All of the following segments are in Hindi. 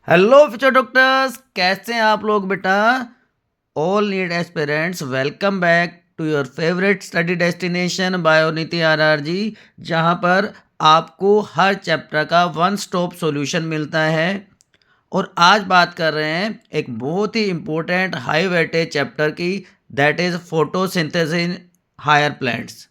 हेलो फ्यूचर डॉक्टर्स, कैसे हैं आप लोग बेटा। All NEET aspirants, welcome back to your favourite study destination बायोनीति आरआरजी, जहां पर आपको हर चैप्टर का वन स्टॉप सॉल्यूशन मिलता है। और आज बात कर रहे हैं एक बहुत ही इम्पोर्टेंट हाई वेटेज चैप्टर की, that is photosynthesis in higher plants.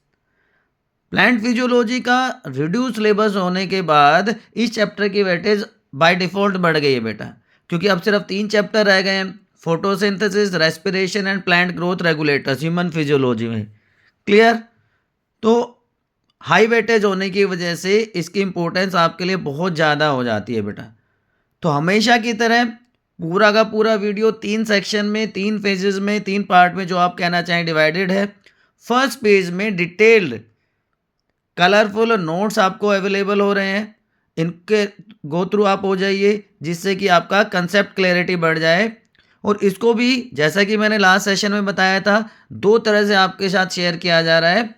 Plant physiology का रिड्यूस सिलेबस होने के बाद इस चैप्टर की वेटेज बाय डिफ़ॉल्ट बढ़ गई है बेटा, क्योंकि अब सिर्फ 3 चैप्टर रह गए हैं, photosynthesis, respiration and plant growth regulators human physiology में। क्लियर? तो हाई वेटेज होने की वजह से इसकी इंपॉर्टेंस आपके लिए बहुत ज़्यादा हो जाती है बेटा। तो हमेशा की तरह पूरा का पूरा वीडियो 3 सेक्शन में, 3 फेजेस में, 3 पार्ट में जो आप कहना चाहें डिवाइडेड है। फर्स्ट पेज में डिटेल्ड कलरफुल नोट्स आपको अवेलेबल हो रहे हैं, इनके गो थ्रू आप हो जाइए, जिससे कि आपका कंसेप्ट क्लैरिटी बढ़ जाए। और इसको भी जैसा कि मैंने लास्ट सेशन में बताया था, 2 तरह से आपके साथ शेयर किया जा रहा है।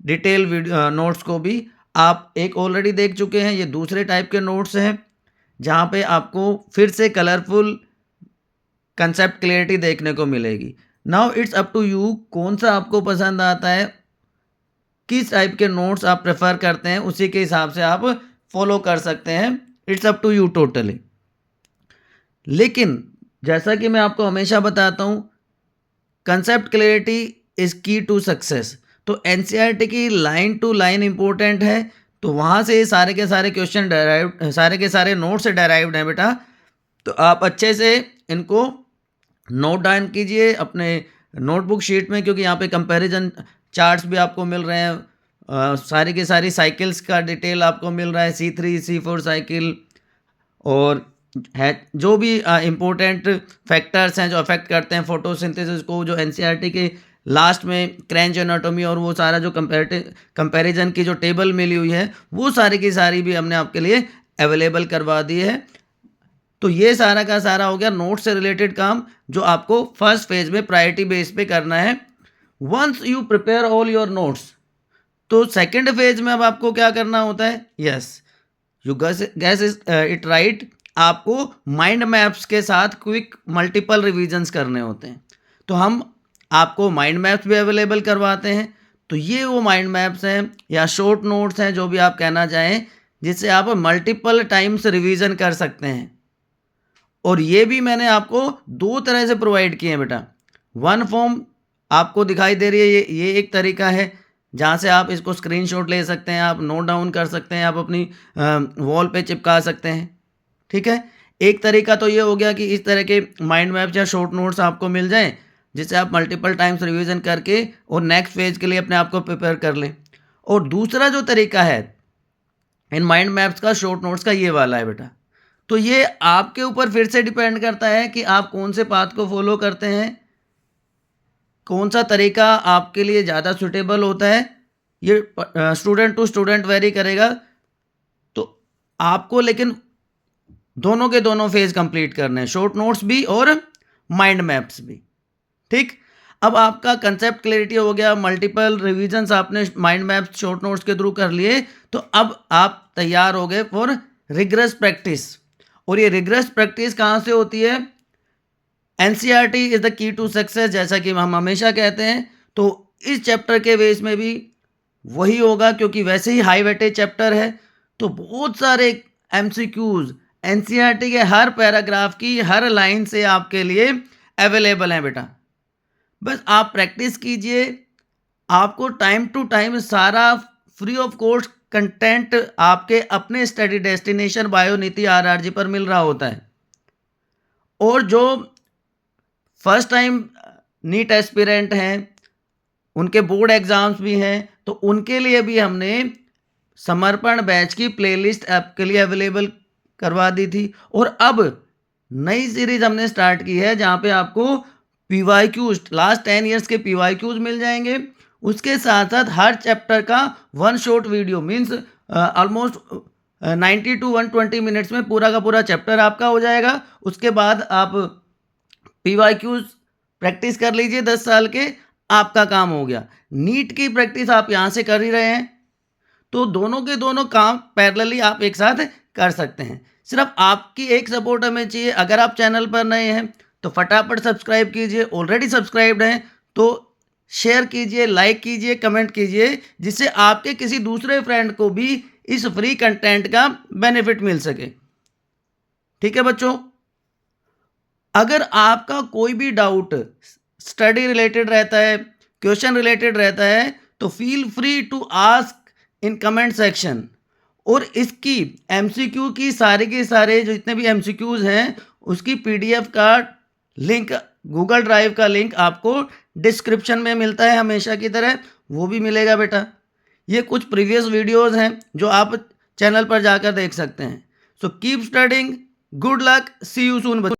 डिटेल वीडियो नोट्स को भी आप एक ऑलरेडी देख चुके हैं, ये दूसरे टाइप के नोट्स हैं जहाँ पे आपको फिर से कलरफुल कंसेप्ट क्लैरिटी देखने को मिलेगी। Now it's up to you, कौन सा आपको पसंद आता है, किस टाइप के नोट्स आप प्रेफर करते हैं, उसी के हिसाब से आप फॉलो कर सकते हैं। It's up to you totally. लेकिन जैसा कि मैं आपको हमेशा बताता हूं, concept clarity is key to success. तो एनसीईआरटी की लाइन टू लाइन इंपॉर्टेंट है, तो वहां से सारे के सारे क्वेश्चन डेराइव, सारे के सारे नोट से डेराइव्ड हैं बेटा। तो आप अच्छे से इनको नोट डाउन कीजिए अपने नोटबुक शीट में, क्योंकि यहाँ पे कंपैरिजन चार्ट्स भी आपको मिल रहे हैं। सारी की सारी साइकिल्स का डिटेल आपको मिल रहा है, C3 C4 साइकिल, और है जो भी इम्पोर्टेंट फैक्टर्स हैं जो अफेक्ट करते हैं फोटोसिंथेसिस को, जो एनसीईआरटी के लास्ट में क्रेंच एनाटॉमी और वो सारा जो कंपैरिजन की जो टेबल मिली हुई है, वो सारी की सारी भी हमने आपके लिए अवेलेबल करवा दी है। तो ये सारा का सारा हो गया नोट से रिलेटेड काम, जो आपको फर्स्ट फेज में प्रायोरिटी बेस पे करना है। Once you prepare all your notes, तो सेकंड फेज में अब आपको क्या करना होता है, yes you guess it right, आपको माइंड मैप्स के साथ क्विक मल्टीपल रिवीजन्स करने होते हैं। तो हम आपको माइंड मैप्स भी अवेलेबल करवाते हैं। तो ये वो माइंड मैप्स हैं या शॉर्ट नोट्स हैं, जो भी आप कहना चाहें, जिससे आप मल्टीपल टाइम्स रिवीजन कर सकते हैं। और ये भी मैंने आपको 2 तरह से प्रोवाइड किए हैं बेटा। वन फॉर्म आपको दिखाई दे रही है, ये एक तरीका है जहाँ से आप इसको स्क्रीनशॉट ले सकते हैं, आप नोट डाउन कर सकते हैं, आप अपनी वॉल पे चिपका सकते हैं। ठीक है, एक तरीका तो ये हो गया कि इस तरह के माइंड मैप्स या शॉर्ट नोट्स आपको मिल जाएं, जिससे आप मल्टीपल टाइम्स रिवीजन करके और नेक्स्ट फेज के लिए अपने आप को प्रिपेयर कर लें। और दूसरा जो तरीका है इन माइंड मैप्स का, शॉर्ट नोट्स का, ये वाला है बेटा। तो ये आपके ऊपर फिर से डिपेंड करता है कि आप कौन से पाथ को फॉलो करते हैं, कौन सा तरीका आपके लिए ज़्यादा सुटेबल होता है। ये स्टूडेंट टू स्टूडेंट वेरी करेगा। तो आपको लेकिन दोनों के दोनों फेज कंप्लीट करने हैं, शॉर्ट नोट्स भी और माइंड मैप्स भी। ठीक, अब आपका कंसेप्ट क्लैरिटी हो गया, मल्टीपल रिवीजन्स आपने माइंड मैप्स शॉर्ट नोट्स के थ्रू कर लिए, तो अब आप तैयार हो गए फॉर रिग्रेस प्रैक्टिस। और ये रिग्रेस प्रैक्टिस कहाँ से होती है, NCERT is the key to success, जैसा कि हम हमेशा कहते हैं। तो इस चैप्टर के बेस में भी वही होगा, क्योंकि वैसे ही हाई वेटेज चैप्टर है। तो बहुत सारे एमसीक्यूज एनसीईआरटी के हर पैराग्राफ की हर लाइन से आपके लिए अवेलेबल हैं बेटा। बस आप प्रैक्टिस कीजिए, आपको टाइम टू टाइम सारा फ्री ऑफ कॉस्ट कंटेंट आपके अपने स्टडी डेस्टिनेशन बायोनीति आरआरजी पर मिल रहा होता है। और जो फर्स्ट टाइम नीट एस्पिरेंट हैं, उनके बोर्ड एग्जाम्स भी हैं, तो उनके लिए भी हमने समर्पण बैच की प्लेलिस्ट आपके लिए अवेलेबल करवा दी थी। और अब नई सीरीज हमने स्टार्ट की है, जहाँ पे आपको पीवाईक्यूज, लास्ट 10 ईयर्स के पीवाईक्यूज मिल जाएंगे। उसके साथ साथ हर चैप्टर का one short video, means almost 90 to 120 minutes में पूरा का पूरा चैप्टर आपका हो जाएगा। उसके बाद आप पीवाईक्यूज प्रैक्टिस कर लीजिए 10 साल के, आपका काम हो गया। नीट की प्रैक्टिस आप यहाँ से कर ही रहे हैं, तो दोनों के दोनों काम पैरेलली आप एक साथ कर सकते हैं। सिर्फ आपकी एक सपोर्ट हमें चाहिए। अगर आप चैनल पर नए हैं तो फटाफट सब्सक्राइब कीजिए, ऑलरेडी सब्सक्राइब्ड हैं तो शेयर कीजिए, लाइक कीजिए, कमेंट कीजिए, जिससे आपके किसी दूसरे फ्रेंड को भी इस फ्री कंटेंट का बेनिफिट मिल सके। ठीक है बच्चों, अगर आपका कोई भी डाउट स्टडी रिलेटेड रहता है, क्वेश्चन रिलेटेड रहता है, तो feel free to ask in comment section. और इसकी एमसीक्यू की सारे के सारे जो जितने भी एमसीक्यूज हैं उसकी पीडीएफ का लिंक, गूगल ड्राइव का लिंक आपको डिस्क्रिप्शन में मिलता है हमेशा की तरह, वो भी मिलेगा बेटा। ये कुछ प्रीवियस वीडियोस हैं जो आप चैनल पर जाकर देख सकते हैं। So keep studying, good luck, see you soon.